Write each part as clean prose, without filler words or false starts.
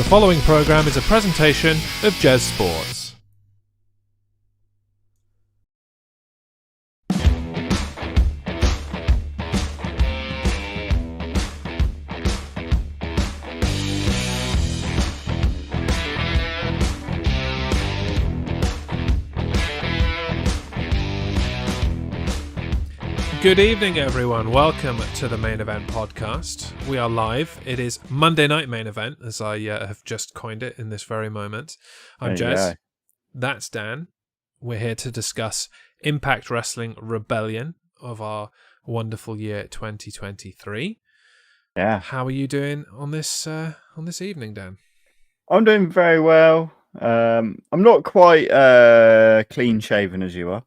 The following program is a presentation of Jez Sports. Good evening, everyone. Welcome to the Main Event Podcast. We are live. It is Monday Night Main Event, as I have just coined it in this very moment. I'm Jez. That's Dan. We're here to discuss Impact Wrestling Rebellion of our wonderful year 2023. Yeah. How are you doing on this evening, Dan? I'm doing very well. I'm not quite clean shaven as you are.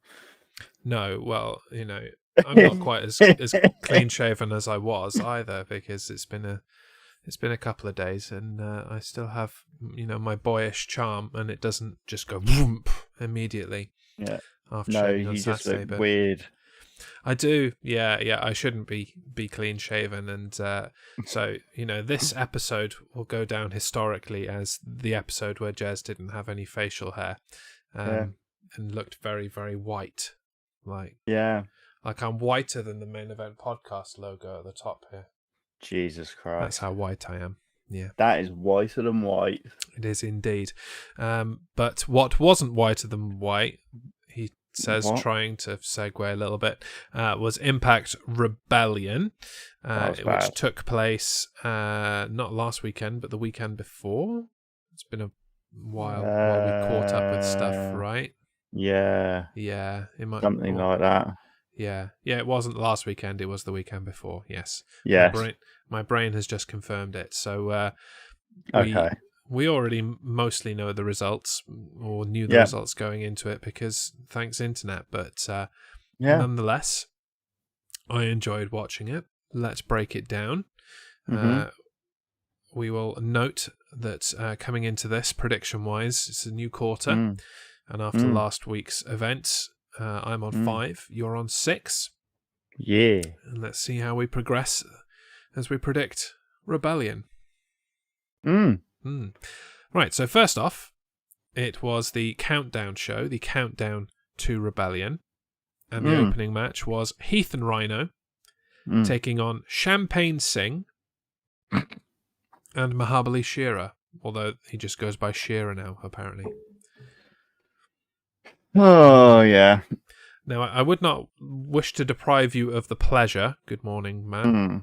No, well, you know, I'm not quite as clean shaven as I was either, because it's been a couple of days, and I still have, you know, my boyish charm, and it doesn't just go whoomp immediately. Yeah. After No, shaving on you just Saturday, look but weird. I do. Yeah. I shouldn't be clean shaven, and so, you know, this episode will go down historically as the episode where Jez didn't have any facial hair, and looked very, very white, like I'm whiter than the Main Event Podcast logo at the top here. Jesus Christ. That's how white I am. Yeah. That is whiter than white. It is indeed. But what wasn't whiter than white, he says, trying to segue a little bit, was Impact Rebellion, which took place not last weekend, but the weekend before. It's been a while we caught up with stuff, right? Yeah. Yeah. It might, something like that. Yeah, it wasn't last weekend, it was the weekend before, yes. Yes. My brain has just confirmed it. So we already mostly know the results, or knew the results going into it, because thanks internet, but nonetheless, I enjoyed watching it. Let's break it down. We will note that coming into this, prediction-wise, it's a new quarter, and after last week's events, I'm on 5, you're on 6. Yeah. And let's see how we progress as we predict Rebellion. Right, so first off, it was the countdown show, the countdown to Rebellion. And the opening match was Heath and Rhino taking on Champagne Singh and Mahabali Shera, although he just goes by Shera now, apparently. Oh, yeah. Now, I would not wish to deprive you of the pleasure. Good morning, man.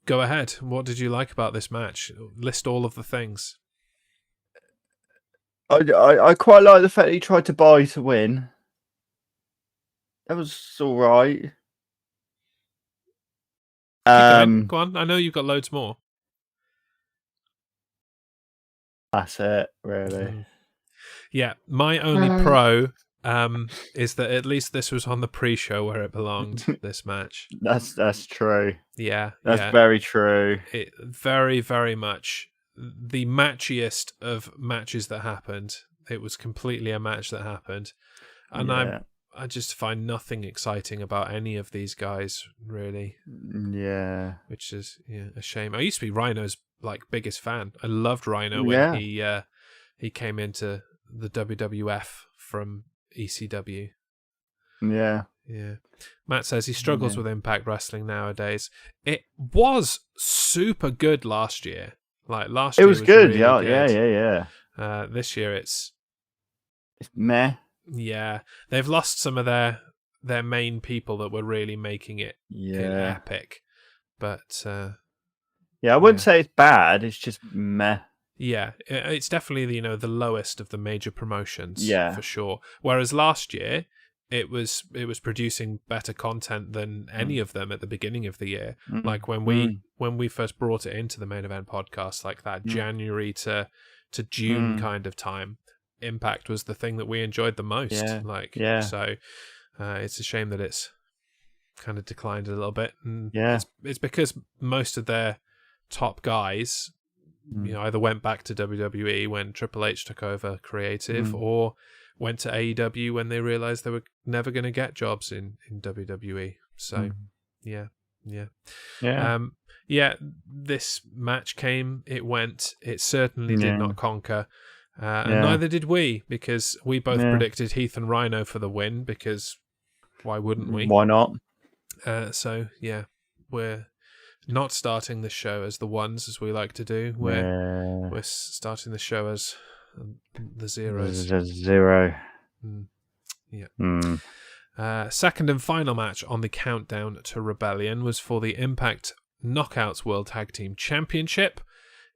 Go ahead. What did you like about this match? List all of the things. I quite like the fact that he tried to buy to win. That was all right. Go on. I know you've got loads more. That's it, really. Yeah, my only pro is that at least this was on the pre-show where it belonged, this match. That's true. Yeah. That's very true. It very, very much the matchiest of matches that happened. It was completely a match that happened. And I just find nothing exciting about any of these guys, really. Yeah. Which is a shame. I used to be Rhino's biggest fan. I loved Rhino when he came into the WWF from ECW. Yeah. Matt says he struggles with Impact Wrestling nowadays. It was super good last year. Last year it was good. Really good. Yeah. This year it's meh. Yeah, they've lost some of their main people that were really making it epic. But I wouldn't say it's bad. It's just meh. Yeah, it's definitely the lowest of the major promotions. Yeah, for sure. Whereas last year it was producing better content than any of them at the beginning of the year. Like when we first brought it into the Main Event Podcast, like that January to June kind of time, Impact was the thing that we enjoyed the most. So it's a shame that it's kind of declined a little bit. And it's because most of their top guys either went back to WWE when Triple H took over creative, or went to AEW when they realized they were never going to get jobs in WWE. So this match came, it went, it certainly did not conquer. And neither did we, because we both predicted Heath and Rhino for the win, because why wouldn't we? Why not? So, we're not starting the show as the ones, as we like to do. We're starting the show as the zeros. Zero. Second and final match on the countdown to Rebellion was for the Impact Knockouts World Tag Team Championship.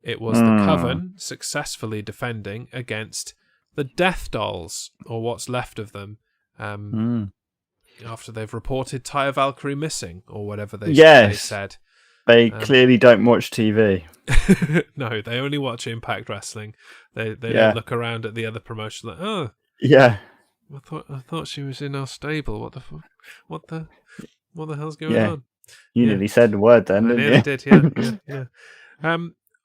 It was the Coven successfully defending against the Death Dolls, or what's left of them, after they've reported Taya Valkyrie missing, or whatever they said. They clearly don't watch TV. No, they only watch Impact Wrestling. They don't look around at the other promotion like, oh, I thought she was in our stable. What the hell's going on? You nearly said the word then, didn't you? I did, yeah.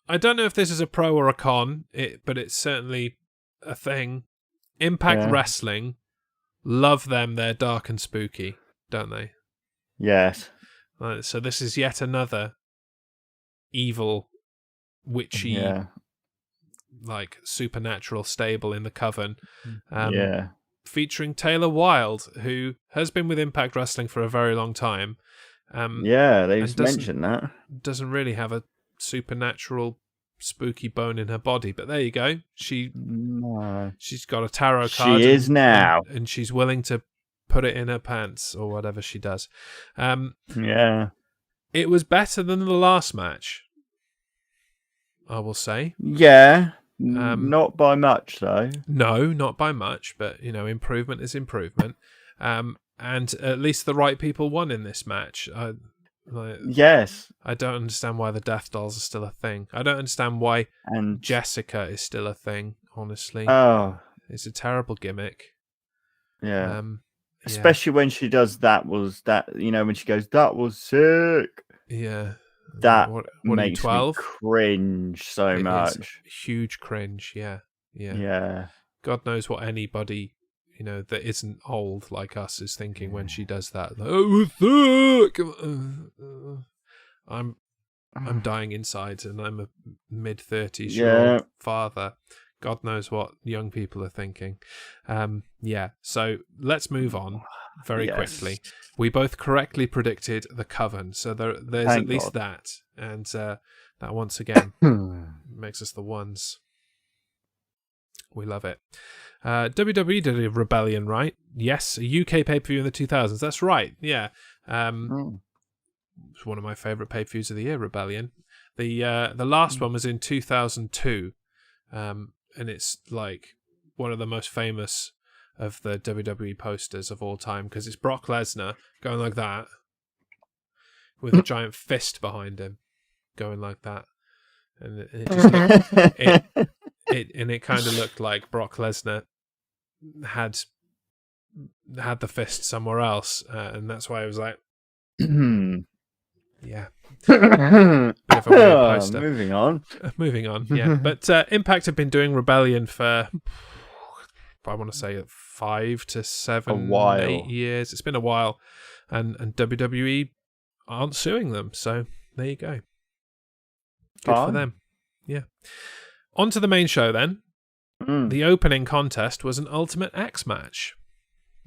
I don't know if this is a pro or a con, but it's certainly a thing. Impact Wrestling, love them. They're dark and spooky, don't they? Yes. So this is yet another evil, witchy, like supernatural stable in the Coven. Featuring Taylor Wilde, who has been with Impact Wrestling for a very long time. They've mentioned that. Doesn't really have a supernatural spooky bone in her body, but there you go. She's got a tarot card. She is now, and she's willing to put it in her pants or whatever she does. It was better than the last match, I will say. Not by much though. No, not by much, but improvement is improvement. And at least the right people won in this match. I don't understand why the Death Dolls are still a thing. I don't understand why Jessica is still a thing, honestly. It's a terrible gimmick. Especially when she does when she goes, that was sick. That what makes me cringe so much. Huge cringe, yeah. God knows what anybody that isn't old like us is thinking when she does that. Like, oh, fuck! I'm dying inside, and I'm a mid-30s-year-old father. God knows what young people are thinking. So let's move on very quickly. We both correctly predicted the Coven, so there's at least that, and that once again makes us the ones. We love it. WWE did a Rebellion, right? Yes, a UK pay-per-view in the 2000s. That's right. Yeah. It's one of my favourite pay-per-views of the year, Rebellion. The last one was in 2002, and it's like one of the most famous of the WWE posters of all time, because it's Brock Lesnar going like that with a giant fist behind him going like that, and it just it kind of looked like Brock Lesnar had the fist somewhere else, and that's why I was like, bit of a weird poster. Moving on, yeah. But Impact have been doing Rebellion for, I want to say, 5 to 7, 8 years. It's been a while, and WWE aren't suing them, so there you go. Good for them. Yeah. On to the main show then. The opening contest was an Ultimate X match.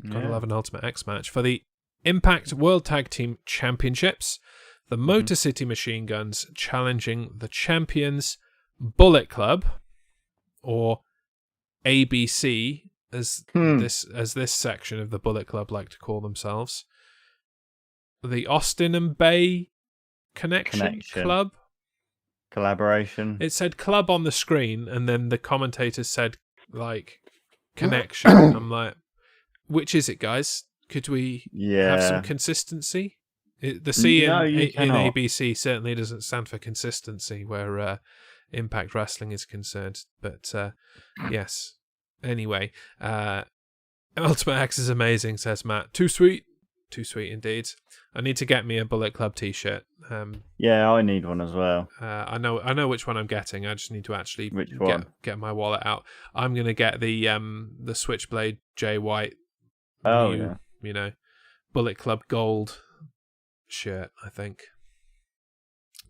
Gotta love an Ultimate X match. For the Impact World Tag Team Championships, the Motor City Machine Guns challenging the champions Bullet Club, or ABC, as this section of the Bullet Club like to call themselves. The Austin and Bay Connection Club. Collaboration. It said club on the screen, and then the commentators said, like, connection. I'm like, which is it, guys? Could we have some consistency? The C in ABC certainly doesn't stand for consistency where Impact Wrestling is concerned. But yes. Anyway, Ultimate X is amazing, says Matt. Too sweet. Too sweet indeed. I need to get me a Bullet Club t-shirt. I need one as well. I know which one I'm getting. I just need to actually get my wallet out. I'm going to get the Switchblade Jay White Bullet Club Gold shirt, I think.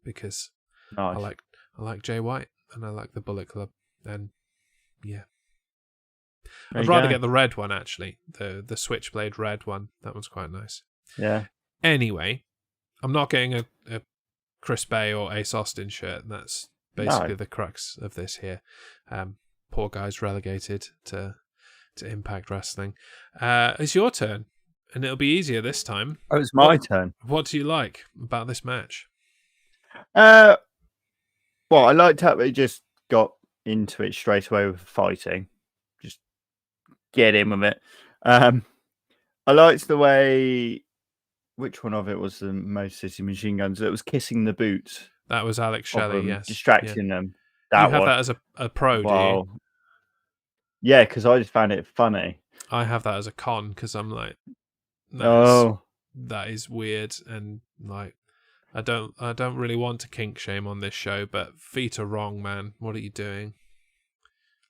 because nice. I like Jay White and I like the Bullet Club, and yeah. I'd rather get the red one, actually. The Switchblade red one. That one's quite nice. Yeah. Anyway, I'm not getting a Chris Bay or Ace Austin shirt, and that's basically the crux of this here. Poor guy's relegated to Impact Wrestling. It's your turn, and it'll be easier this time. Oh, it's my turn. What do you like about this match? Well, I liked how they just got into it straight away with fighting. Just get in with it. I liked the way. Which one of it was the Motor City Machine Guns? It was kissing the boots. That was Alex Shelley, yes. Distracting them. You have that as a pro, do you? Yeah, because I just found it funny. I have that as a con because I'm like, that is weird, and like, I don't really want to kink shame on this show, but feet are wrong, man. What are you doing?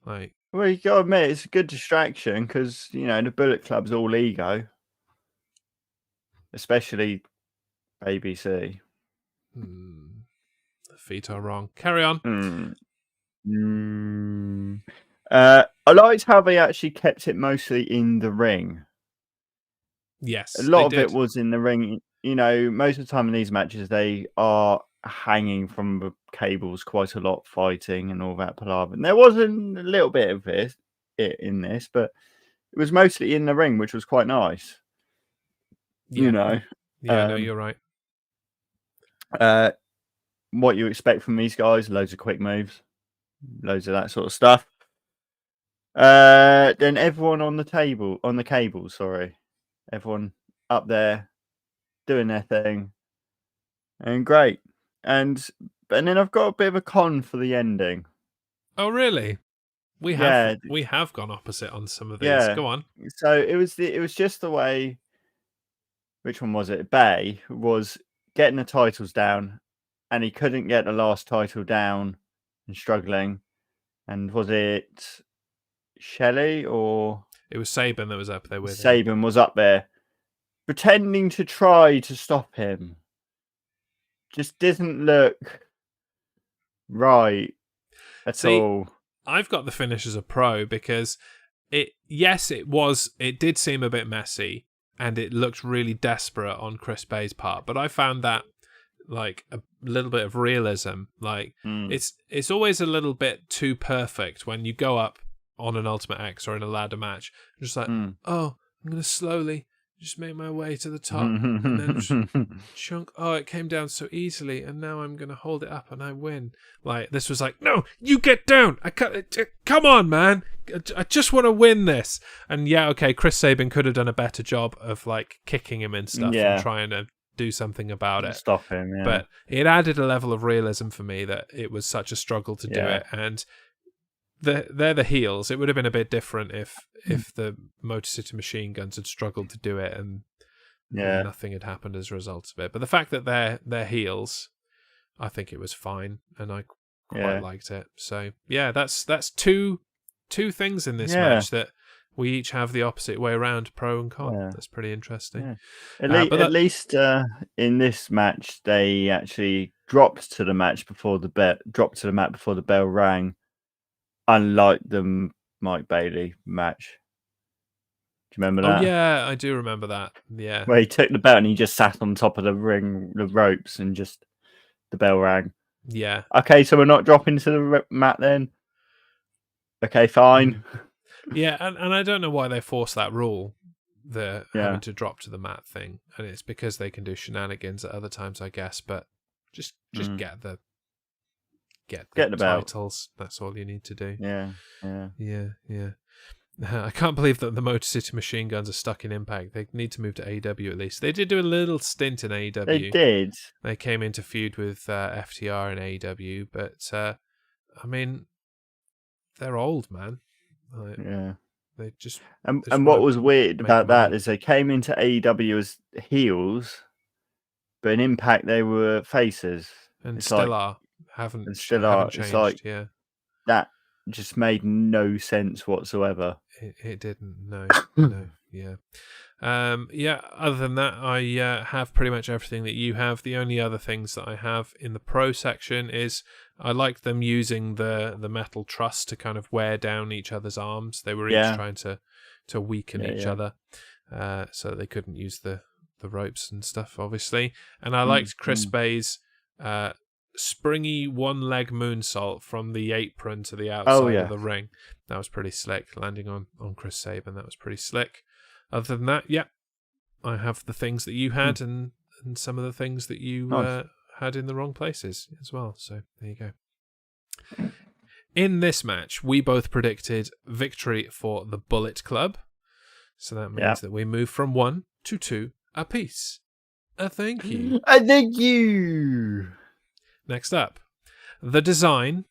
Like, well, you gotta admit it's a good distraction because the Bullet Club's all ego. Especially ABC. The feet are wrong. Carry on. I liked how they actually kept it mostly in the ring. Yes, a lot of it was in the ring. Most of the time in these matches, they are hanging from the cables quite a lot, fighting and all that palaver. And there was a little bit of it in this, but it was mostly in the ring, which was quite nice. Yeah. Yeah, no, you're right. What you expect from these guys, loads of quick moves, loads of that sort of stuff. Then everyone on the cable, everyone up there doing their thing, and great. And then I've got a bit of a con for the ending. Oh, really? We have gone opposite on some of these. Yeah. Go on. So it was just the way. Which one was it? Bay was getting the titles down, and he couldn't get the last title down, and struggling. And was it Shelley or it was Sabin that was up there with him? Sabin was up there, pretending to try to stop him. Just doesn't look right at all. I've got the finish as a pro because it did seem a bit messy. And it looked really desperate on Chris Bay's part, but I found that like a little bit of realism. Like it's always a little bit too perfect when you go up on an Ultimate X or in a ladder match. Just like, oh, I'm gonna slowly just make my way to the top, and then just chunk. Oh, it came down so easily, and now I'm gonna hold it up and I win. Like this was like, no, you get down. I can't. Come on, man. I just want to win this. And yeah, okay, Chris Sabin could have done a better job of like kicking him and stuff and trying to do something about it. Stop him, yeah. But it added a level of realism for me that it was such a struggle to do it. And they're the heels. It would have been a bit different if the Motor City Machine Guns had struggled to do it and nothing had happened as a result of it. But the fact that they're heels, I think it was fine, and I quite liked it. So yeah, that's two things in this match that we each have the opposite way around, pro and con. Yeah. That's pretty interesting. Yeah. At least in this match, they actually dropped to the mat before the bell rang, unlike the Mike Bailey match. Do you remember that? Oh yeah, I do remember that. Yeah, where he took the belt and he just sat on top of the ropes, and just the bell rang. Yeah. Okay, so we're not dropping to the mat then. Okay, fine. Yeah, and I don't know why they forced that rule, having to drop to the mat thing, and it's because they can do shenanigans at other times, I guess. But just get the titles. Belt. That's all you need to do. Yeah. I can't believe that the Motor City Machine Guns are stuck in Impact. They need to move to AEW at least. They did do a little stint in AEW. They did. They came into feud with FTR in AEW, but I mean, they're old, man. They just and what was weird about that is they came into AEW as heels, but in Impact they were faces, and still are. Haven't changed. It's like that just made no sense whatsoever. It didn't. No. Other than that, I have pretty much everything that you have. The only other things that I have in the pro section is I like them using the metal truss to kind of wear down each other's arms. They were each trying to weaken each other, so that they couldn't use the ropes and stuff, obviously. And I liked Chris Bay's springy one-leg moonsault from the apron to the outside of the ring. That was pretty slick, landing on Chris Sabin. That was pretty slick. Other than that, I have the things that you had and some of the things that you had in the wrong places as well. So there you go. In this match, we both predicted victory for the Bullet Club. So that means that we move from 1 to 2 apiece. A thank you. A thank you. Next up, The Design,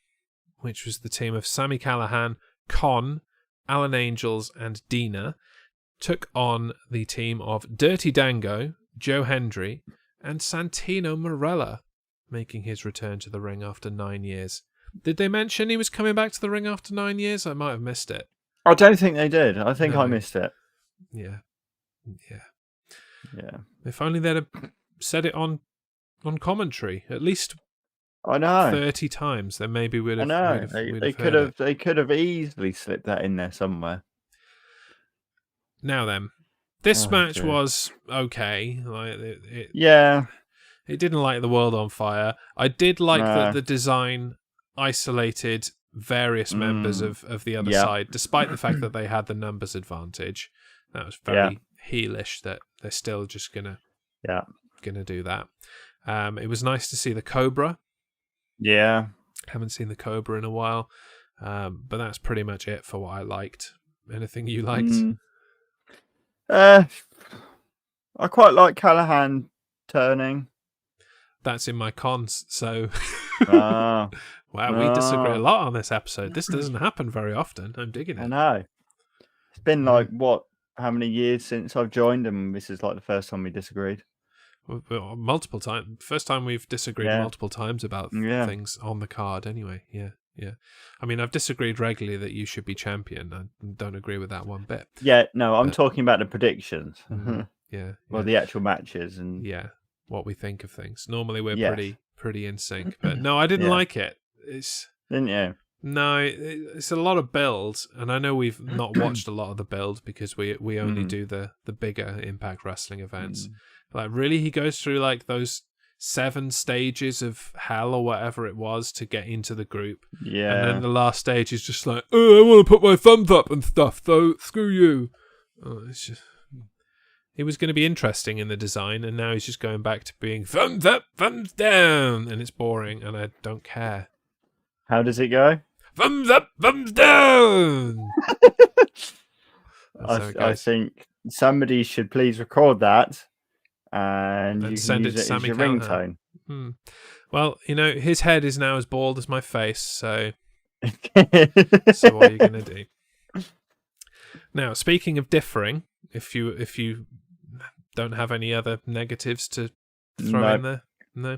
which was the team of Sami Callihan, Con, Alan Angels, and Dina, took on the team of Dirty Dango, Joe Hendry, and Santino Marella, making his return to the ring after 9 years. Did they mention he was coming back to the ring after 9 years? I might have missed it. I don't think they did. I think I missed it. Yeah. If only they'd have said it on commentary, at least I know 30 times, then maybe we'd have. I know they could have easily slipped that in there somewhere. Now then, this match was okay. Like it didn't light the world on fire. I did like that the Design isolated various members of the other side, despite the fact that they had the numbers advantage. That was very heelish that they're still just gonna do that. It was nice to see the Cobra. Yeah. Haven't seen the Cobra in a while. But that's pretty much it for what I liked. Anything you liked? I quite like Callahan turning. That's in my cons, so wow, we disagree a lot on this episode. This doesn't happen very often. I'm digging it. I know. It's been like how many years since I've joined, and this is like the first time we disagreed. Multiple times. First time we've disagreed multiple times about things on the card. Anyway, yeah. I mean, I've disagreed regularly that you should be champion. I don't agree with that one bit. Yeah, no, I'm talking about the predictions. Well, the actual matches and what we think of things. Normally, we're pretty in sync. But no, I didn't like it. Didn't you? No, it's a lot of build, and I know we've not watched a lot of the build because we only do the bigger Impact Wrestling events. Like, really, he goes through like those 7 stages of hell or whatever it was to get into the group. Yeah. And then the last stage is just like, oh, I want to put my thumbs up and stuff, so screw you. It's just... He was going to be interesting in the Design, and now he's just going back to being thumbs up, thumbs down, and it's boring, and I don't care. How does it go? Thumbs up, thumbs down! I think somebody should please record that. And you send can use it to Sami as your ringtone. Well, his head is now as bald as my face, so what are you going to do? Now, speaking of differing, if you don't have any other negatives to throw in there, no.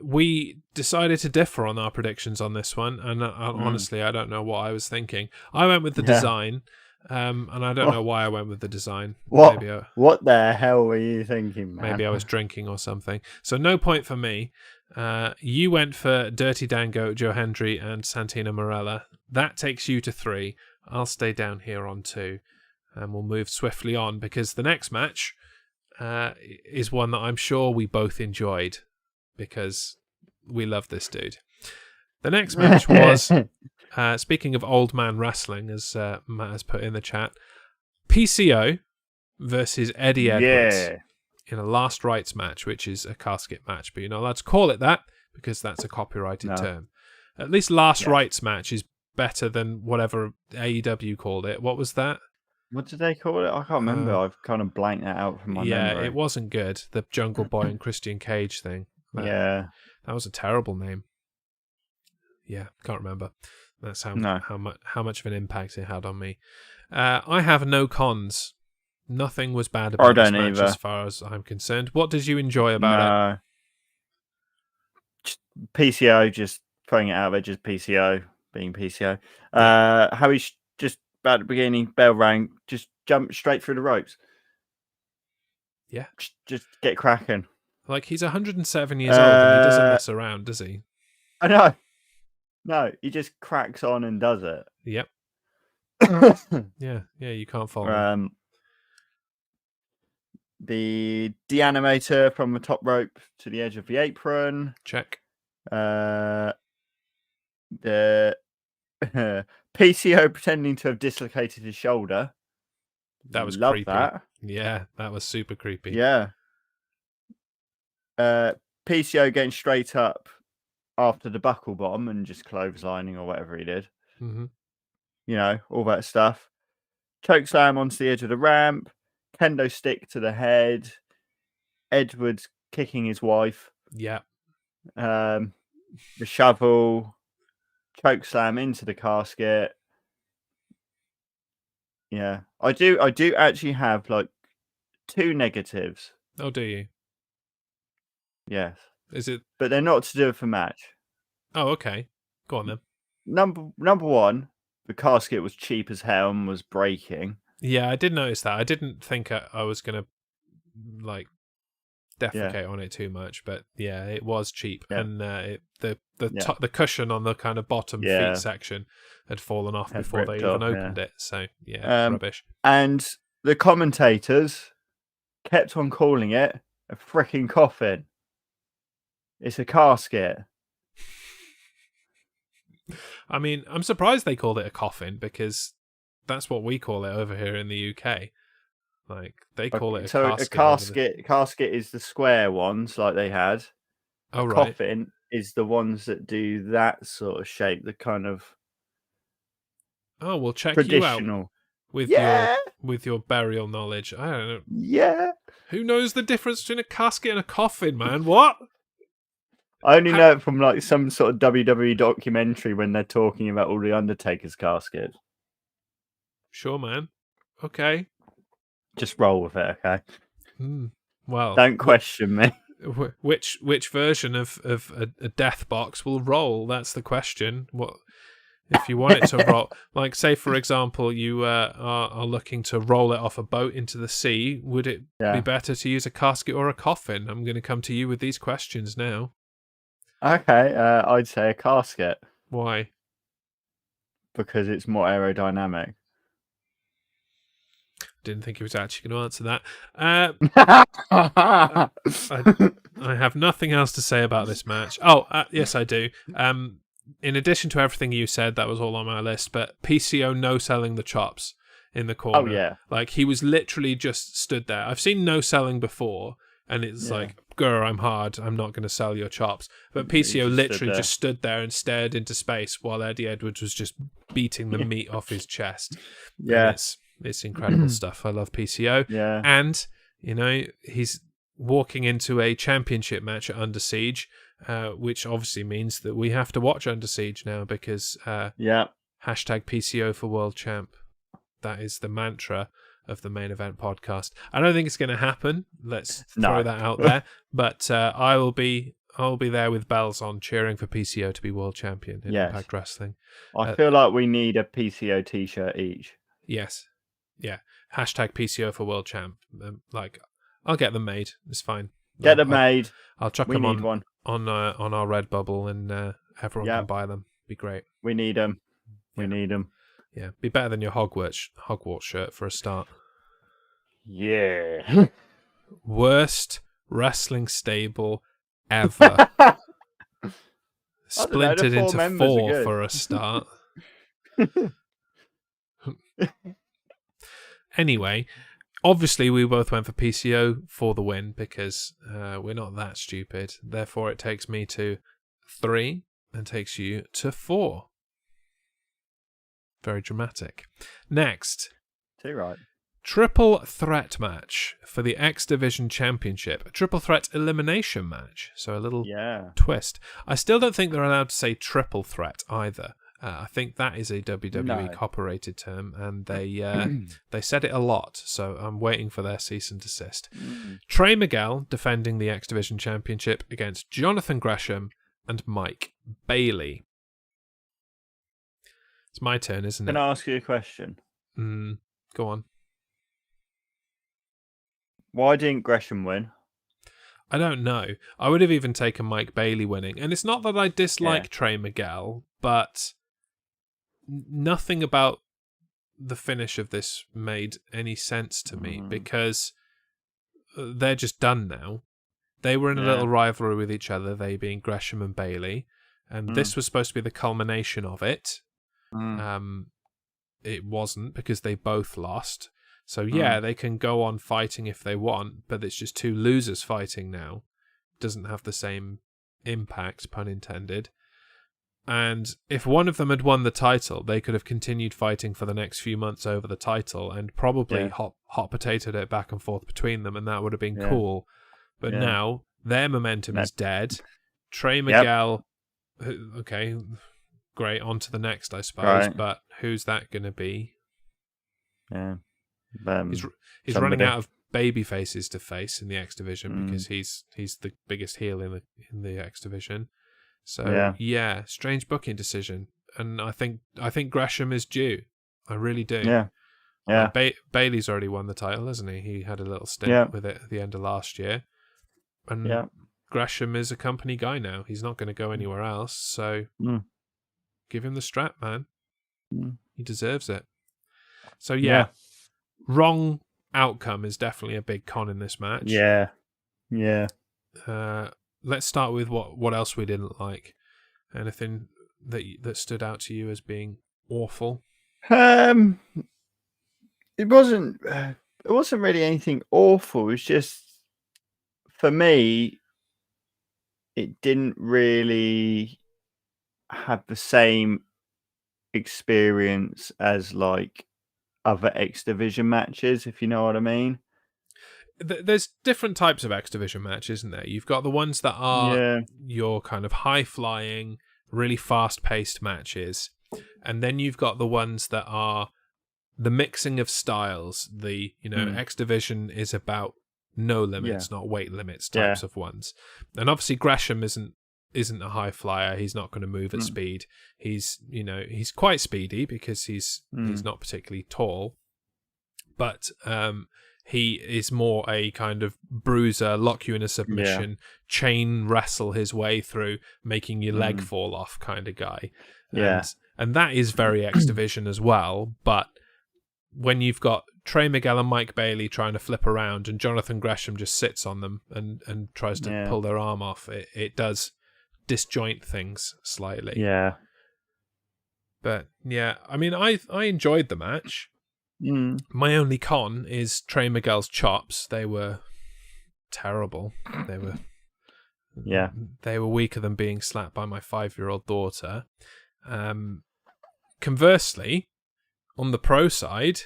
We decided to differ on our predictions on this one, and honestly, I don't know what I was thinking. I went with the Design. And I don't know why I went with the Design. What the hell were you thinking, man? Maybe I was drinking or something. So no point for me. You went for Dirty Dango, Joe Hendry, and Santino Marella. That takes you to 3. I'll stay down here on 2. And we'll move swiftly on because the next match is one that I'm sure we both enjoyed because we love this dude. The next match was... speaking of old man wrestling, as Matt has put in the chat, PCO versus Eddie Edwards in a last rites match, which is a casket match, but you're not allowed to call it that because that's a copyrighted term. At least last rites match is better than whatever AEW called it. What was that? What did they call it? I can't remember. I've kind of blanked that out from my memory. It wasn't good. The Jungle Boy and Christian Cage thing. That was a terrible name. Yeah, can't remember. That's how much of an impact it had on me. I have no cons. Nothing was bad about this match as far as I'm concerned. What did you enjoy about it? PCO, just throwing it out there, just PCO, being PCO. How he's just at the beginning, bell rang, just jump straight through the ropes. Yeah. Just get cracking. Like, he's 107 years old and he doesn't mess around, does he? I know. No, he just cracks on and does it. Yep. Yeah, you can't fault him. The de-animator from the top rope to the edge of the apron. Check. The PCO pretending to have dislocated his shoulder. That was Love creepy. that. Yeah, that was super creepy. Yeah. PCO getting straight up after the buckle bomb and just clotheslining or whatever he did. Mm-hmm. You know, all that stuff. Chokeslam onto the edge of the ramp. Kendo stick to the head. Edwards kicking his wife. Yeah. The shovel. Chokeslam into the casket. Yeah. I do actually have like 2 negatives. Oh, do you? Yes. Is it? But they're not to do with the match. Oh, okay. Go on then. Number one, the casket was cheap as hell and was breaking. Yeah, I did notice that. I didn't think I was gonna like defecate on it too much, but yeah, it was cheap, and the cushion on the kind of bottom feet section had fallen off before they even opened it. So yeah, rubbish. And the commentators kept on calling it a freaking coffin. It's a casket. I mean, I'm surprised they called it a coffin because that's what we call it over here in the UK. Like, they call it a casket. A casket is the square ones like they had. Oh, right. Coffin is the ones that do that sort of shape, the kind of we'll check traditional. You out with your burial knowledge. I don't know. Yeah. Who knows the difference between a casket and a coffin, man? What? I only know it from like some sort of WWE documentary when they're talking about all the Undertaker's caskets. Sure, man. Okay. Just roll with it, okay? Well, don't question me. Which version of a death box will roll? That's the question. What if you want it to roll? Like, say for example, you are looking to roll it off a boat into the sea. Would it be better to use a casket or a coffin? I'm going to come to you with these questions now. Okay, I'd say a casket. Why? Because it's more aerodynamic. Didn't think he was actually going to answer that. I have nothing else to say about this match. Oh, yes, I do. In addition to everything you said, that was all on my list, but PCO no-selling the chops in the corner. Oh, yeah. Like, he was literally just stood there. I've seen no-selling before, and it's like, grr, I'm hard, I'm not going to sell your chops. But PCO literally just stood there and stared into space while Eddie Edwards was just beating the meat off his chest. Yeah. It's incredible stuff. I love PCO. Yeah. And, you know, he's walking into a championship match at Under Siege, which obviously means that we have to watch Under Siege now because hashtag PCO for World Champ. That is the mantra of the Main Event podcast. I don't think it's going to happen. Let's throw that out there. But I will be there with bells on, cheering for PCO to be world champion in Impact Wrestling. I feel like we need a PCO t-shirt each. Yes. Yeah. Hashtag PCO for world champ. I'll get them made. It's fine. Get them made. I'll chuck them on our Redbubble and everyone can buy them. Be great. We need them. We need them. Yeah, be better than your Hogwarts shirt for a start. Yeah. Worst wrestling stable ever. Splintered into 4 for a start. Anyway, obviously we both went for PCO for the win because we're not that stupid. Therefore, it takes me to 3 and takes you to 4. Very dramatic. Next. Too right. Triple threat match for the X Division Championship. A triple threat elimination match. So a little twist. I still don't think they're allowed to say triple threat either. I think that is a WWE copyrighted term, and they said it a lot, so I'm waiting for their cease and desist. Trey Miguel defending the X Division Championship against Jonathan Gresham and Mike Bailey. It's my turn, isn't it? Can I ask you a question? Go on. Why didn't Gresham win? I don't know. I would have even taken Mike Bailey winning. And it's not that I dislike Trey Miguel, but nothing about the finish of this made any sense to me because they're just done now. They were in a little rivalry with each other, they being Gresham and Bailey, and this was supposed to be the culmination of it. It wasn't because they both lost. So yeah, they can go on fighting if they want, but it's just two losers fighting now. Doesn't have the same impact, pun intended. And if one of them had won the title, they could have continued fighting for the next few months over the title and probably hot potatoed it back and forth between them, and that would have been cool. But now their momentum is dead. Trey Miguel, okay, great, on to the next, I suppose. Right. But who's that going to be? Yeah. He's running out of baby faces to face in the X division because he's the biggest heel in the X division. So yeah, strange booking decision, and I think Gresham is due. I really do. Yeah. Bailey's already won the title, hasn't he? He had a little stint with it at the end of last year, and Gresham is a company guy now. He's not going to go anywhere else. So give him the strap, man. He deserves it. So wrong outcome is definitely a big con in this match. Yeah. Let's start with what else we didn't like. Anything that stood out to you as being awful? It wasn't really anything awful. It's just, for me, it didn't really have the same experience as like other X Division matches, if you know what I mean. There's different types of X Division matches, isn't there? You've got the ones that are your kind of high-flying, really fast-paced matches, and then you've got the ones that are the mixing of styles. X Division is about no limits, not weight limits types of ones. And obviously Gresham isn't a high flyer. He's not going to move at speed. He's quite speedy because he's not particularly tall, but he is more a kind of bruiser, lock you in a submission, chain wrestle his way through, making your leg fall off kind of guy. And that is very X Division as well. But when you've got Trey Miguel and Mike Bailey trying to flip around and Jonathan Gresham just sits on them and tries to pull their arm off, it does disjoint things slightly. Yeah. But yeah, I mean, I enjoyed the match. My only con is Trey Miguel's chops. They were terrible. They were weaker than being slapped by my 5-year-old daughter. Conversely, on the pro side,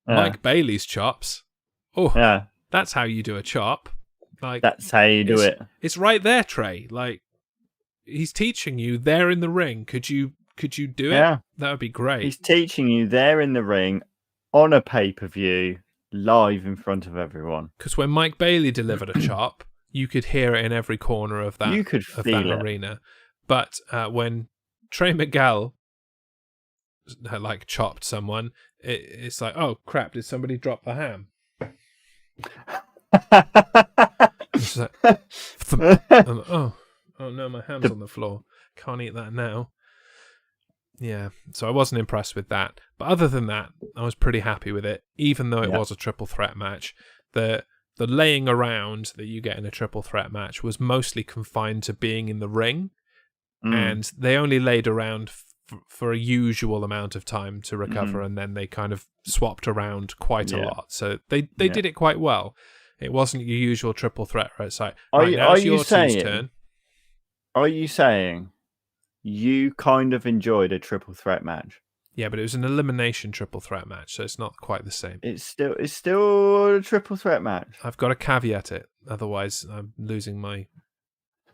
Mike Bailey's chops. That's how you do a chop. Like, that's how you do it. It's right there, Trey. Like, he's teaching you there in the ring. Could you do it? Yeah. That would be great. He's teaching you there in the ring on a pay-per-view live in front of everyone. Because when Mike Bailey delivered a chop, you could hear it in every corner of that, arena. But when Trey Miguel chopped someone, it's like, oh crap, did somebody drop the ham? It's like, oh no, my ham's on the floor. Can't eat that now. Yeah, so I wasn't impressed with that. But other than that, I was pretty happy with it, even though it was a triple threat match. The laying around that you get in a triple threat match was mostly confined to being in the ring, and they only laid around for a usual amount of time to recover, and then they kind of swapped around quite a lot. So they did it quite well. It wasn't your usual triple threat, right? So now it's your two's turn. Are you saying you kind of enjoyed a triple threat match? Yeah, but it was an elimination triple threat match, so it's not quite the same. It's still a triple threat match. I've got to caveat it, otherwise I'm losing my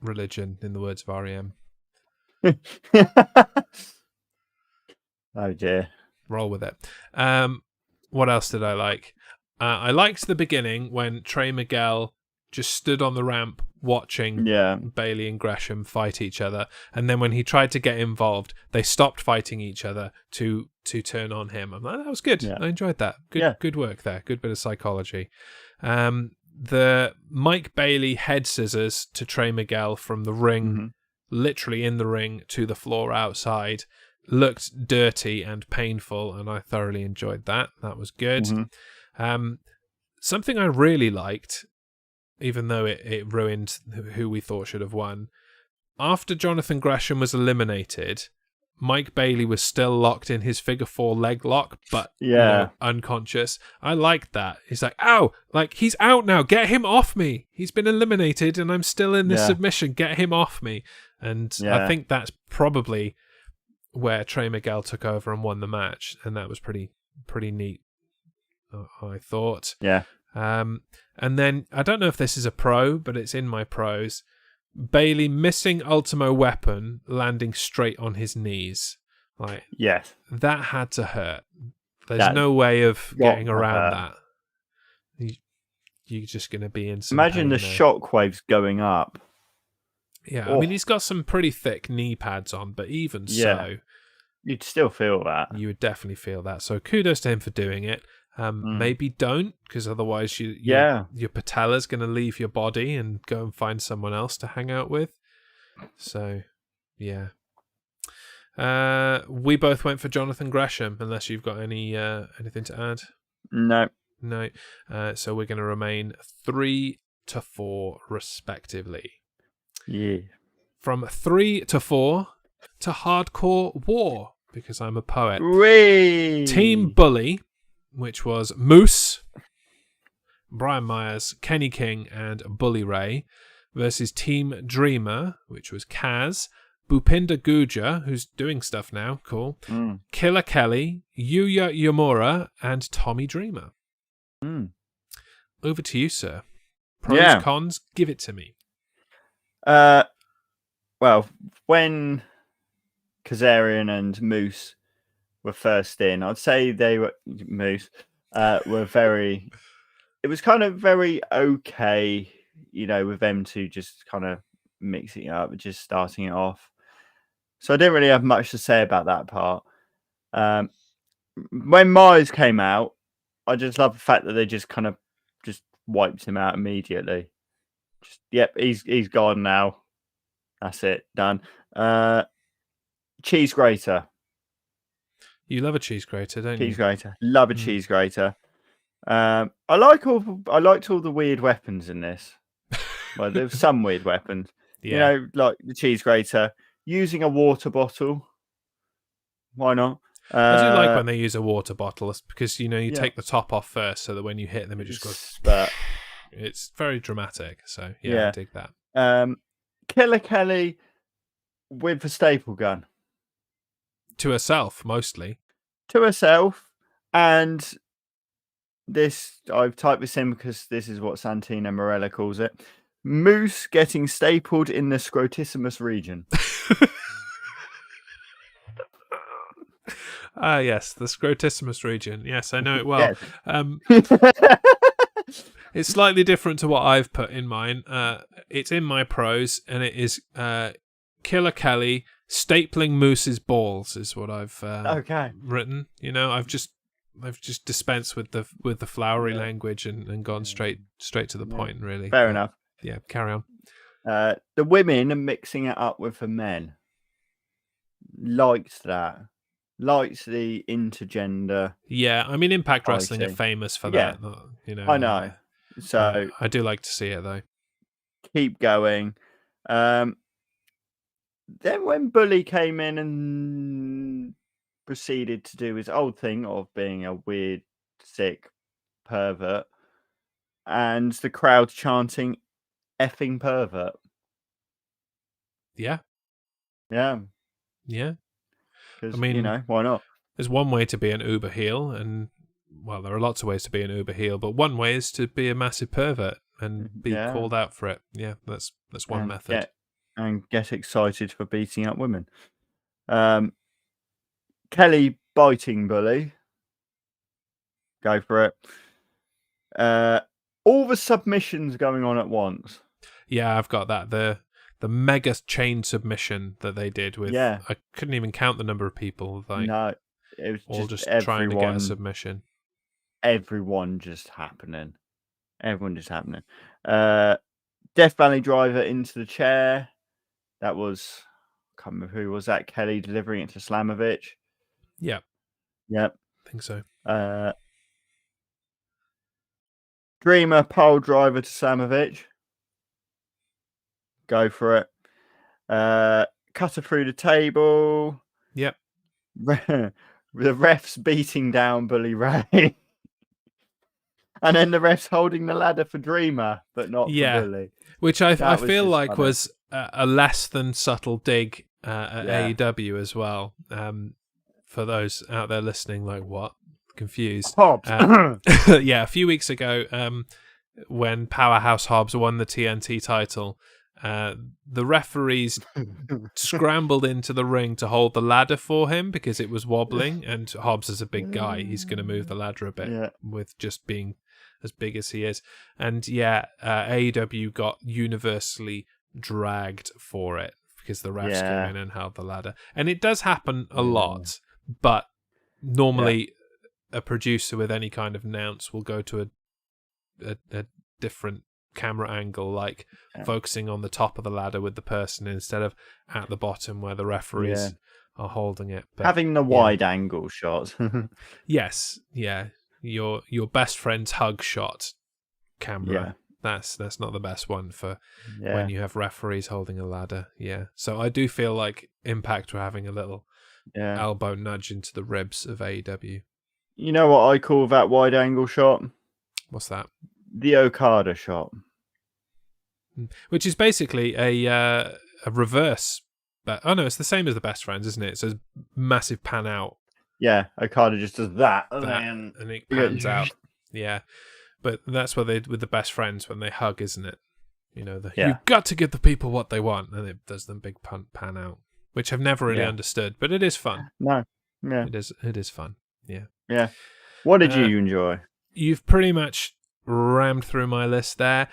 religion, in the words of R.E.M. Oh dear. Roll with it. What else did I like? I liked the beginning when Trey Miguel just stood on the ramp watching Bailey and Gresham fight each other, and then when he tried to get involved, they stopped fighting each other to turn on him. I'm like, that was good. I enjoyed that. Good work there. Good bit of psychology. the Mike Bailey head scissors to Trey Miguel from the ring, literally in the ring to the floor outside, looked dirty and painful, and I thoroughly enjoyed that. That was good. Something I really liked, even though it ruined who we thought should have won, after Jonathan Gresham was eliminated, Mike Bailey was still locked in his figure 4 leg lock, but unconscious. I liked that. He's like, ow, like he's out now. Get him off me. He's been eliminated and I'm still in this submission. Get him off me. And I think that's probably where Trey Miguel took over and won the match. And that was pretty neat, I thought. Yeah. And then, I don't know if this is a pro, but it's in my pros. Bailey missing Ultimo Weapon, landing straight on his knees. Like, yes, that had to hurt. There's no way of getting around that. You're just going to be in some Imagine the pain shockwaves going up. Yeah, I mean, he's got some pretty thick knee pads on, but even so, you'd still feel that. You would definitely feel that. So kudos to him for doing it. Maybe don't, because otherwise your patella's going to leave your body and go and find someone else to hang out with. So, yeah. We both went for Jonathan Gresham, unless you've got anything to add. No. So we're going to remain 3-4 respectively. Yeah. From 3-4 to Hardcore War, because I'm a poet. Whee! Team Bully, which was Moose, Brian Myers, Kenny King, and Bully Ray, versus Team Dreamer, which was Kaz, Bhupinder Guja, who's doing stuff now, cool, Killer Kelly, Yuya Yamura, and Tommy Dreamer. Over to you, sir. Pros, cons, give it to me. Well, when Kazarian and Moose were first in, I'd say Moose were very... It was kind of very okay, with them two just kind of mixing it up, just starting it off. So I didn't really have much to say about that part. When Myers came out, I just love the fact that they just kind of just wiped him out immediately. He's gone now. That's it, done. Cheese grater. You love a cheese grater, don't you? Cheese grater. Love a cheese grater. I liked all the weird weapons in this. Well, there's some weird weapons. Yeah. Like the cheese grater, using a water bottle. Why not? I do like when they use a water bottle, because you take the top off first, so that when you hit them, it just goes. But it's very dramatic. So I dig that. Killer Kelly with the staple gun to herself, mostly. To herself, and this I've typed this in because this is what Santina Morella calls it. Moose getting stapled in the scrotissimus region. Yes, the scrotissimus region. Yes, I know it well. It's slightly different to what I've put in mine. It's in my pros, and it is Killer Kelly stapling Moose's balls is what I've written. I've just dispensed with the flowery language and gone straight to the point. Really, fair enough. Yeah, carry on. The women are mixing it up with the men. Liked that. Liked the intergender. Yeah, I mean, Impact Wrestling are famous for that. I know. So I do like to see it though. Keep going. Then when Bully came in and proceeded to do his old thing of being a weird, sick pervert, and the crowd chanting "effing pervert." Yeah. I mean, why not? There's one way to be an uber heel, and there are lots of ways to be an uber heel, but one way is to be a massive pervert and be called out for it. Yeah, that's one method. Get excited for beating up women. Kelly biting Bully. Go for it. All the submissions going on at once. Yeah, I've got that. The mega chain submission that they did with... I couldn't even count the number of people. No, it was all just trying to get a submission. Everyone just happening. Everyone just happening. Death Valley Driver into the chair. That was, I can't remember who was that. Kelly delivering it to Slamovich. Yep. Yep. I think so. Dreamer pole driver to Slamovich. Go for it. Cutter through the table. Yep. The refs beating down Bully Ray. And then the refs holding the ladder for Dreamer, but not for Bully. Which I feel like funny. was a less than subtle dig at AEW as well. For those out there listening, like, what? Confused. Hobbs. A few weeks ago, when Powerhouse Hobbs won the TNT title, the referees scrambled into the ring to hold the ladder for him because it was wobbling, and Hobbs is a big guy. He's going to move the ladder a bit with just being as big as he is. And AEW got universally dragged for it because the refs came in and held the ladder. And it does happen a lot, but normally a producer with any kind of announce will go to a different camera angle, like focusing on the top of the ladder with the person instead of at the bottom where the referees are holding it. But, having the wide angle shot. Yes, your best friend's hug shot camera. That's not the best one for when you have referees holding a ladder. So I do feel like Impact were having a little elbow nudge into the ribs of AEW. You know what I call that wide angle shot? What's that? The Okada shot. Which is basically a reverse. But no, it's the same as the Best Friends, isn't it? It's a massive pan out. Yeah, Okada just does that and it pans out. Yeah, but that's what they with the Best Friends when they hug, isn't it? You know, you've got to give the people what they want, and it does them big pan out, which I've never really understood, but it is fun. No, it is fun. Yeah. What did you enjoy? You've pretty much rammed through my list there.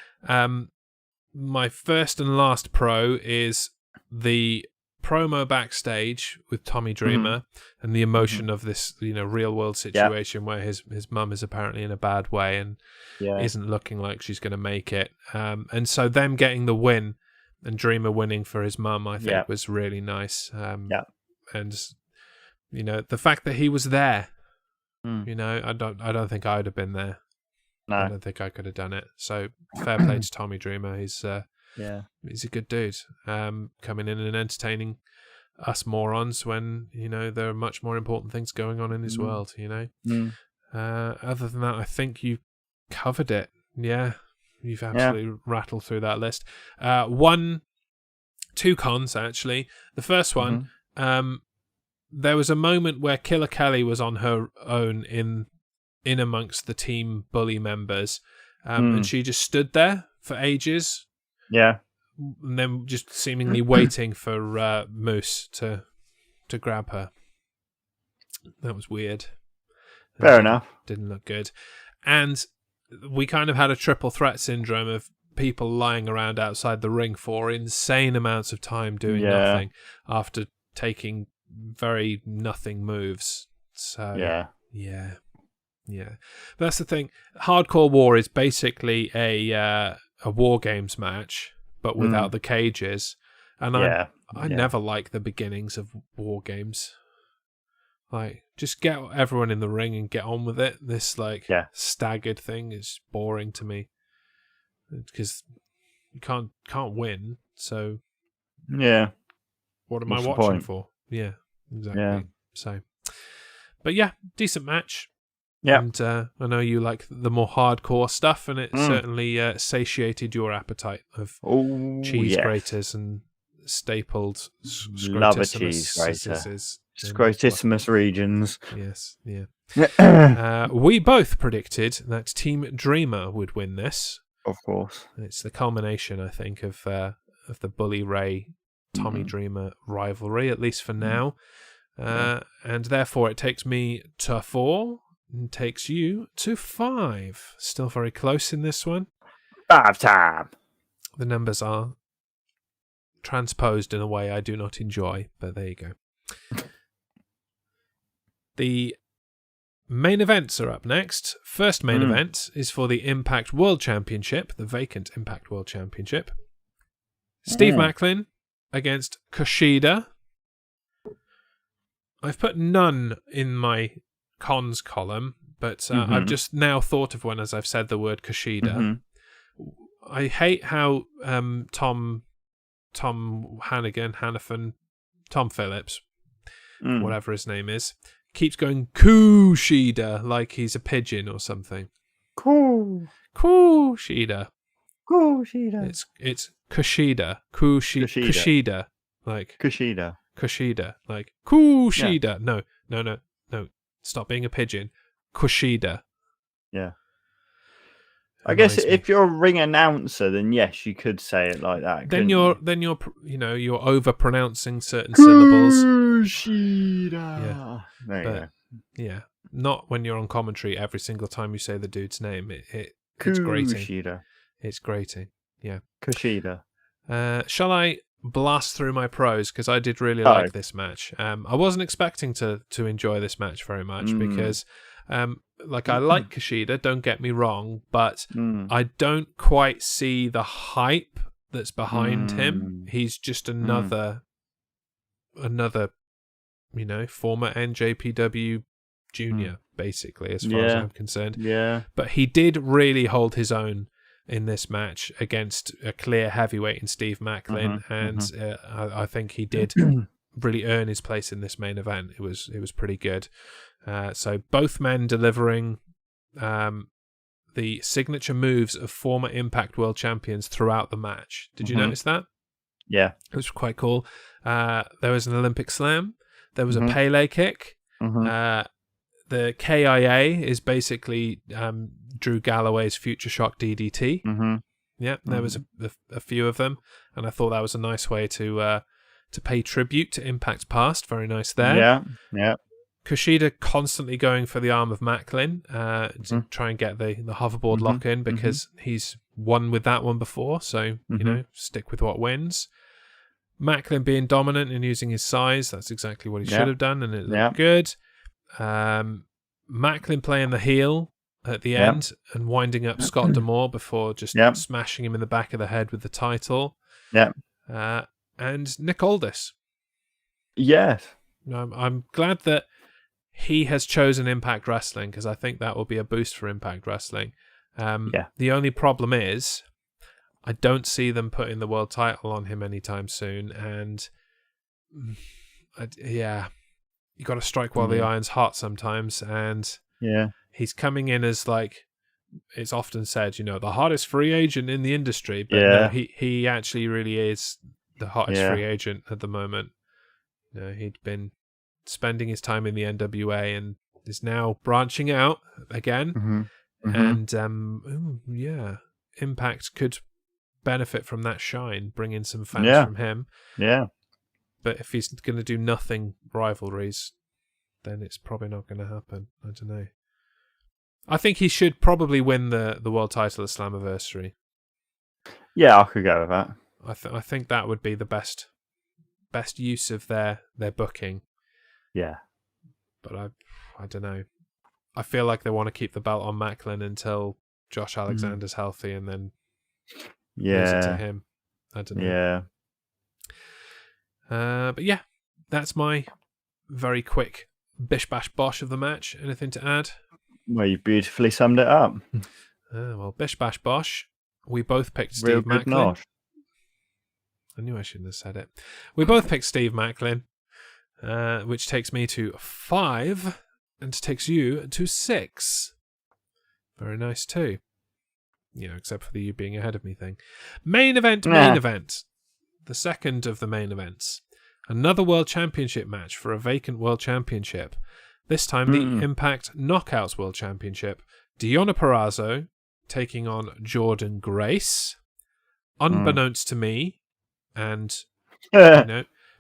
My first and last pro is the promo backstage with Tommy Dreamer and the emotion of this, real world situation where his mum is apparently in a bad way and isn't looking like she's going to make it. And so them getting the win and Dreamer winning for his mum, I think was really nice. And the fact that he was there, I don't think I would have been there. No. I don't think I could have done it. So fair play to Tommy Dreamer. He's a good dude. Coming in and entertaining us morons when there are much more important things going on in this world. Other than that, I think you covered it. Yeah, you've absolutely rattled through that list. Two cons actually. The first one, there was a moment where Killer Kelly was on her own in amongst the Team Bully members, and she just stood there for ages. Yeah. And then just seemingly waiting for Moose to grab her. That was weird. Fair enough. Didn't look good. And we kind of had a triple threat syndrome of people lying around outside the ring for insane amounts of time doing nothing after taking very nothing moves. So yeah. But that's the thing. Hardcore War is basically a War Games match, but without the cages. And I never like the beginnings of War Games. Like, just get everyone in the ring and get on with it. This staggered thing is boring to me because you can't win. So what am I watching for? Yeah, exactly. Yeah. So, but decent match. Yeah, and I know you like the more hardcore stuff, and it certainly satiated your appetite of cheese graters and stapled love a cheese grater. Scrotissimus regions. Yes, yeah. We both predicted that Team Dreamer would win this. Of course, it's the culmination, I think, of the Bully Ray Tommy Dreamer rivalry, at least for now, and therefore it takes me to 4. And takes you to 5. Still very close in this one. 5 time. The numbers are transposed in a way I do not enjoy, but there you go. The Main events are up next. First main event is for the Impact World Championship, the vacant Impact World Championship. Steve Macklin against Kushida. I've put none in my cons column, but I've just now thought of one as I've said the word Kushida. I hate how Tom Phillips, whatever his name is, keeps going Kushida like he's a pigeon or something. Kushida. It's Kushida. Kushida. Like Kushida. Like Kushida. Yeah. No. Stop being a pigeon. Kushida. Yeah. I guess if you're a ring announcer, then yes, you could say it like that. Then you're over pronouncing certain syllables. Kushida. Yeah. There you go. Yeah. Not when you're on commentary every single time you say the dude's name. It's grating. It's grating. Yeah. Kushida. Shall I blast through my pros? Because I did really like this match. I wasn't expecting to enjoy this match very much because I like Kushida, don't get me wrong, but I don't quite see the hype that's behind him. He's just another former NJPW junior, basically, as far as I'm concerned. Yeah. But he did really hold his own in this match against a clear heavyweight in Steve Macklin, and I think he did really earn his place in this main event. It was pretty good. So both men delivering the signature moves of former Impact World Champions throughout the match. Did you notice that? Yeah. It was quite cool. There was an Olympic Slam. There was a Pele kick. The KIA is basically Drew Galloway's Future Shock DDT. Yeah, there was a few of them, and I thought that was a nice way to pay tribute to Impact's past. Very nice there. Yeah. Kushida constantly going for the arm of Macklin to try and get the hoverboard lock in because he's won with that one before, so stick with what wins. Macklin being dominant and using his size, that's exactly what he should have done, and it looked good. Macklin playing the heel at the end and winding up Scott D'Amore before just smashing him in the back of the head with the title. And Nick Aldis. Yes. I'm glad that he has chosen Impact Wrestling because I think that will be a boost for Impact Wrestling. The only problem is I don't see them putting the world title on him anytime soon, and you got to strike while the iron's hot sometimes, and he's coming in as, like it's often said, the hottest free agent in the industry, but no, he actually really is the hottest free agent at the moment. He'd been spending his time in the NWA and is now branching out again, and Impact could benefit from that shine, bring in some fans from him. But if he's going to do nothing rivalries, then it's probably not going to happen. I don't know. I think he should probably win the world title at Slammiversary. Yeah, I could go with that. I think that would be the best use of their booking. Yeah. But I don't know. I feel like they want to keep the belt on Macklin until Josh Alexander's healthy, and then lose it to him. I don't know. But yeah, that's my very quick bish bash bosh of the match. Anything to add? Well, you beautifully summed it up. Well, bish bash bosh. We both picked Steve Macklin. I knew I shouldn't have said it. We both picked Steve Macklin, which takes me to 5 and takes you to 6. Very nice too. Except for the you being ahead of me thing. Main event. The second of the main events. Another World Championship match for a vacant World Championship. This time the Impact Knockouts World Championship. Deonna Purrazzo taking on Jordynne Grace. Unbeknownst to me, and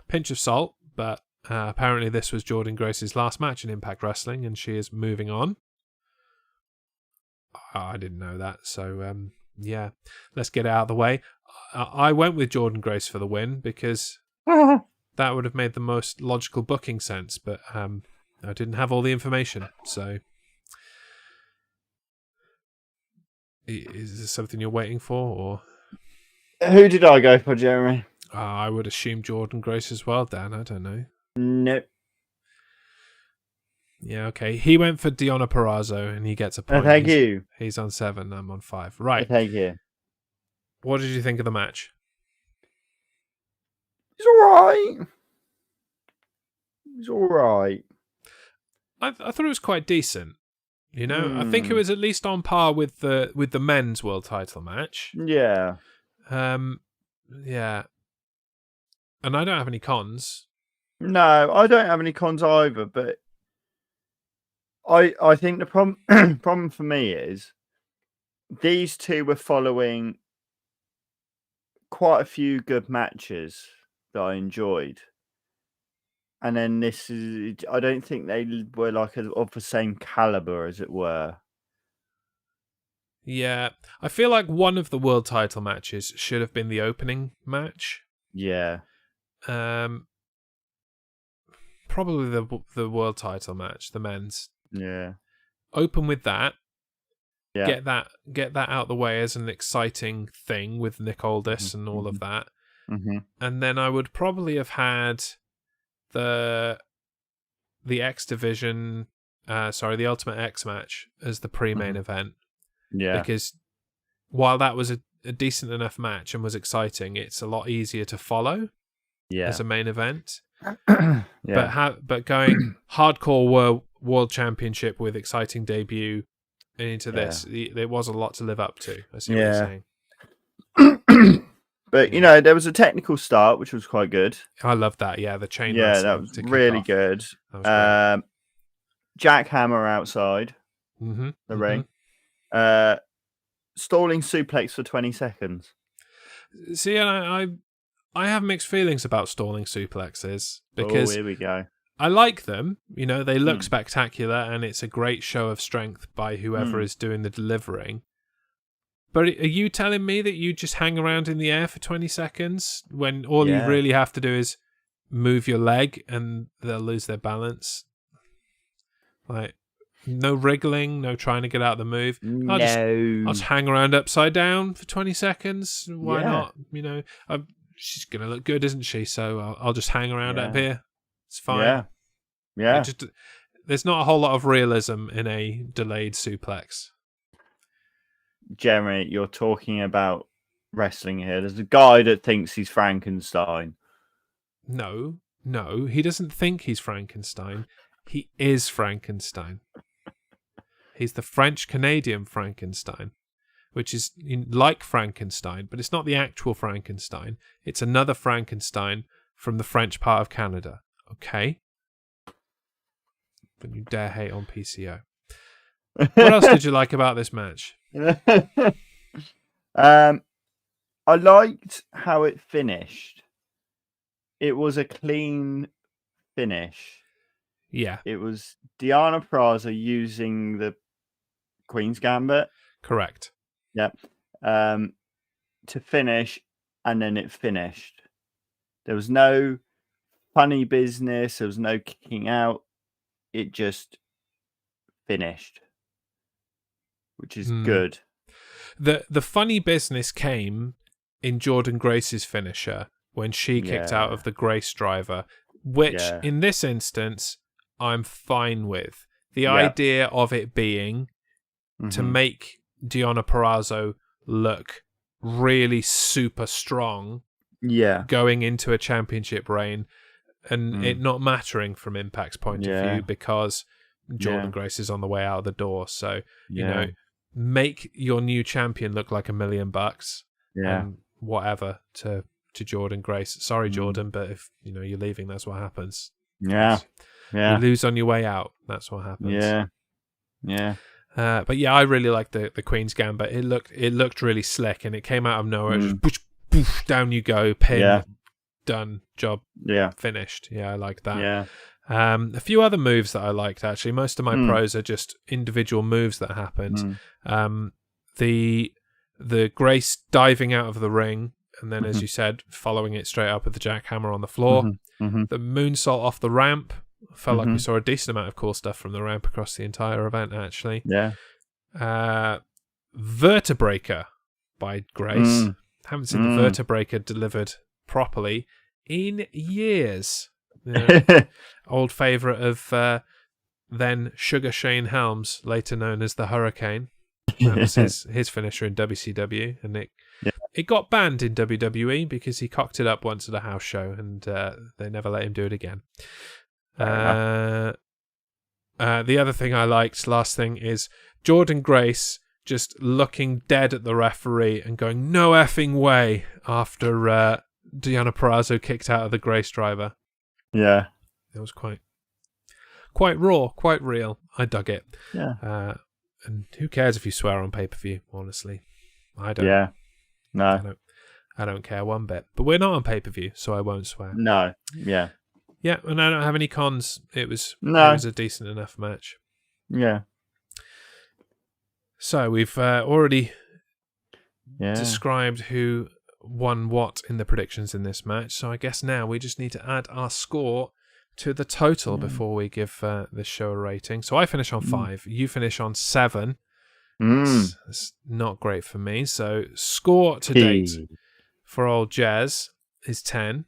pinch of salt, but apparently this was Jordynne Grace's last match in Impact Wrestling, and she is moving on. I didn't know that, so let's get it out of the way. I went with Jordynne Grace for the win because that would have made the most logical booking sense, but I didn't have all the information, so Is this something you're waiting for, or Who did I go for, Jeremy? I would assume Jordan Grace as well, Dan. I don't know. Nope. Yeah, okay. He went for Deonna Purrazzo, and he gets a point. Thank you. He's on 7. I'm on 5. Right. Thank you. What did you think of the match? It's all right. I thought it was quite decent. You know, I think it was at least on par with the men's world title match. Yeah. Yeah. And I don't have any cons. No, I don't have any cons either, but I think the problem for me is these two were following quite a few good matches that I enjoyed. And then I don't think they were like of the same caliber, as it were. Yeah. I feel like one of the world title matches should have been the opening match. Yeah. Probably the world title match, the men's. Yeah. Open with that. Yeah. Get that out the way as an exciting thing with Nick Aldis and all of that. Mm-hmm. And then I would probably have had the X Division, the Ultimate X match as the pre-main event. Yeah. Because while that was a decent enough match and was exciting, it's a lot easier to follow as a main event. But going hardcore world championship with exciting debut into this, there was a lot to live up to. I see what you're saying. But there was a technical start, which was quite good. I love that. Yeah, the chain. Yeah, that was really good. That was jackhammer outside the ring. Stalling suplex for 20 seconds. See, and I have mixed feelings about stalling suplexes because here we go. I like them. They look spectacular, and it's a great show of strength by whoever is doing the delivering. But are you telling me that you just hang around in the air for 20 seconds when all you really have to do is move your leg and they'll lose their balance? Like, no wriggling, no trying to get out of the move. I'll just hang around upside down for 20 seconds. Why not? She's going to look good, isn't she? So I'll just hang around up here. It's fine. Yeah. There's not a whole lot of realism in a delayed suplex. Jeremy, you're talking about wrestling here. There's a guy that thinks he's Frankenstein. No, he doesn't think he's Frankenstein. He is Frankenstein. He's the French-Canadian Frankenstein, which is like Frankenstein, but it's not the actual Frankenstein. It's another Frankenstein from the French part of Canada. Okay? Don't you dare hate on PCO. What else did you like about this match? I liked how it finished. It was a clean finish. Yeah. It was Deonna Purrazzo using the Queen's Gambit. Correct. Yep. To finish, and then it finished. There was no funny business. There was no kicking out. It just finished, which is good. The funny business came in Jordan Grace's finisher when she kicked out of the Grace driver, which in this instance I'm fine with. The idea of it being to make Deonna Purrazzo look really super strong going into a championship reign, and it not mattering from Impact's point of view because Jordan Grace is on the way out of the door. So, make your new champion look like $1 million and whatever to Jordan Grace. Sorry, Jordan, but if you're leaving, that's what happens. You lose on your way out. That's what happens. But I really liked the Queen's Gambit. It looked really slick, and it came out of nowhere. Just poosh, poosh, down you go, pin, done, job, finished. I like that. A few other moves that I liked, actually. Most of my pros are just individual moves that happened. The Grace diving out of the ring, and then, as you said, following it straight up with the jackhammer on the floor. The moonsault off the ramp. Felt like we saw a decent amount of cool stuff from the ramp across the entire event, actually. Vertebraker by Grace. Haven't seen the Vertebraker delivered properly in years. Old favourite of then Sugar Shane Helms, later known as the Hurricane. That was his finisher in WCW, and it got banned in WWE because he cocked it up once at a house show, and they never let him do it again. The other thing I liked, last thing, is Jordan Grace just looking dead at the referee and going, "No effing way," after Deonna Purrazzo kicked out of the Grace driver. Yeah. It was quite raw, quite real. I dug it. Yeah. And who cares if you swear on pay-per-view, honestly? I don't. Yeah. No. I don't care one bit. But we're not on pay-per-view, so I won't swear. No. Yeah. Yeah, and I don't have any cons. It was a decent enough match. Yeah. So we've already described who won what in the predictions in this match. So I guess now we just need to add our score to the total before we give this show a rating. So I finish on 5. You finish on 7. It's not great for me. So score to date for old Jez is 10.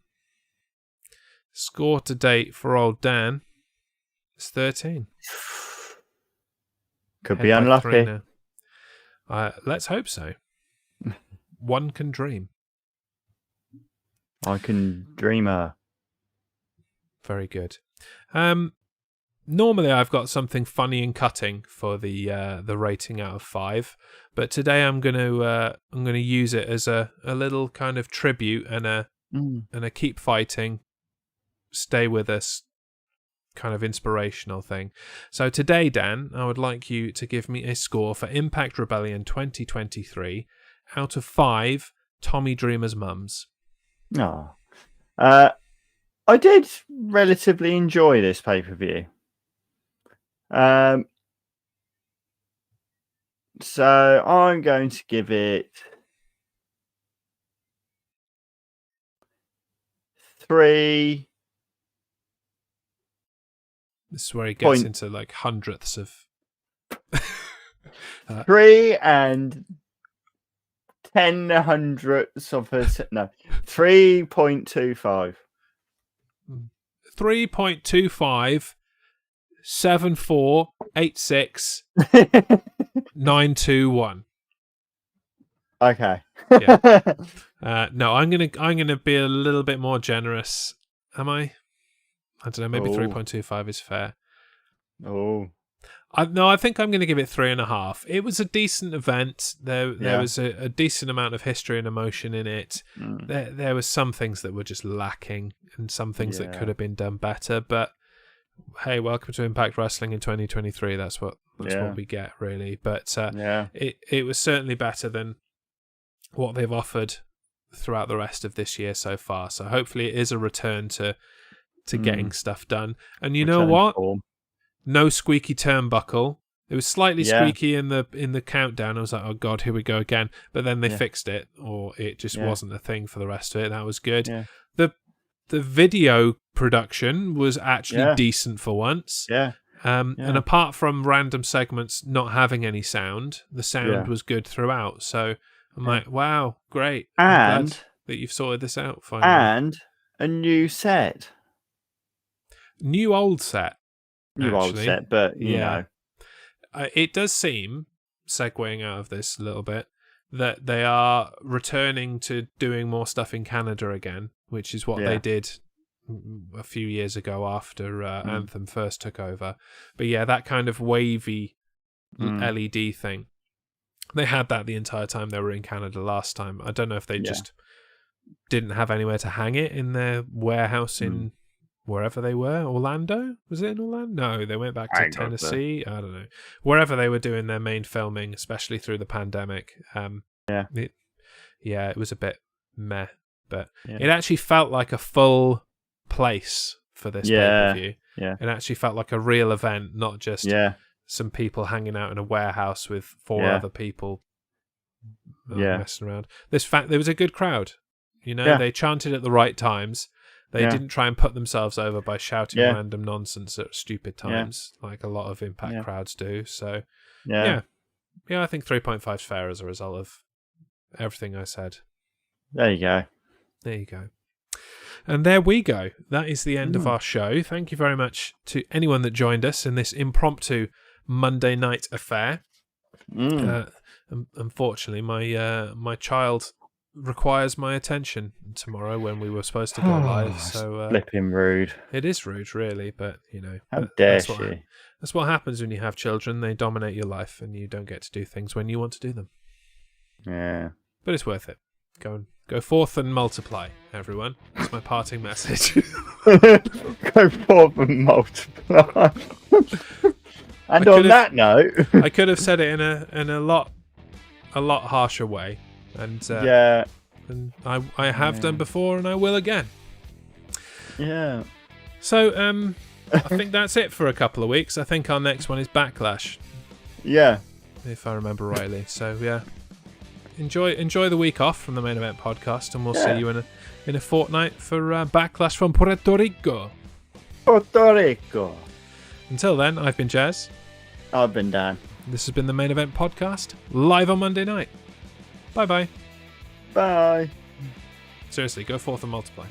Score to date for old Dan is 13. Could be unlucky. Let's hope so. One can dream. I can dreamer. Very good. Normally I've got something funny and cutting for the rating out of 5, but today I'm gonna use it as a little kind of tribute and a keep fighting, stay with us kind of inspirational thing. So today, Dan, I would like you to give me a score for Impact Rebellion 2023 out of 5 Tommy Dreamer's mums. Oh. I did relatively enjoy this pay-per-view. So I'm going to give it 3. This is where he gets into like hundredths of 3 and 10 hundredths of a 3.25. 3.25 7486 921. Okay. Yeah. No, I'm gonna be a little bit more generous. Am I? I don't know. Maybe 3.25 is fair. Oh. I think I'm going to give it 3.5. It was a decent event. There was a decent amount of history and emotion in it. There was some things that were just lacking and some things that could have been done better. But hey, welcome to Impact Wrestling in 2023. That's what we get, really. But it was certainly better than what they've offered throughout the rest of this year so far. So hopefully it is a return to getting stuff done. And you know what? No squeaky turnbuckle. It was slightly squeaky in the countdown. I was like, oh god, here we go again. But then they fixed it, or it just wasn't a thing for the rest of it. That was good. Yeah. The video production was actually decent for once. Yeah. And apart from random segments not having any sound, the sound was good throughout. So I'm like, wow, great. I'm glad that you've sorted this out finally. And a new set. New old set. Old set, but you know. It does seem, segueing out of this a little bit, that they are returning to doing more stuff in Canada again, which is what they did a few years ago after Anthem first took over. But yeah, that kind of wavy LED thing, they had that the entire time they were in Canada last time. I don't know if they just didn't have anywhere to hang it in their warehouse in wherever they were. Orlando? Was it in Orlando? No, they went back to Tennessee. I don't know. Wherever they were doing their main filming, especially through the pandemic. It was a bit meh. But it actually felt like a full place for this pay-per-view. Yeah. It actually felt like a real event, not just some people hanging out in a warehouse with 4 other people messing around. There was a good crowd. You know, they chanted at the right times. They didn't try and put themselves over by shouting random nonsense at stupid times, like a lot of Impact crowds do. So, I think 3.5 is fair as a result of everything I said. There you go. There you go. And there we go. That is the end of our show. Thank you very much to anyone that joined us in this impromptu Monday night affair. Unfortunately, my child requires my attention tomorrow when we were supposed to go live. So flipping rude. It is rude, really, but how dare she? That's what happens when you have children. They dominate your life, and you don't get to do things when you want to do them. Yeah, but it's worth it. Go forth and multiply, everyone. That's my parting message. Go forth and multiply. And on that note, I could have said it in a lot harsher way, and and I have done before, and I will again. Yeah. So I think that's it for a couple of weeks. I think our next one is Backlash. Yeah. If I remember rightly. So yeah. Enjoy the week off from the Main Event podcast, and we'll see you in a fortnight for Backlash from Puerto Rico. Puerto Rico. Until then, I've been Jez. I've been Dan. This has been the Main Event podcast, live on Monday night. Bye-bye. Bye. Seriously, go forth and multiply.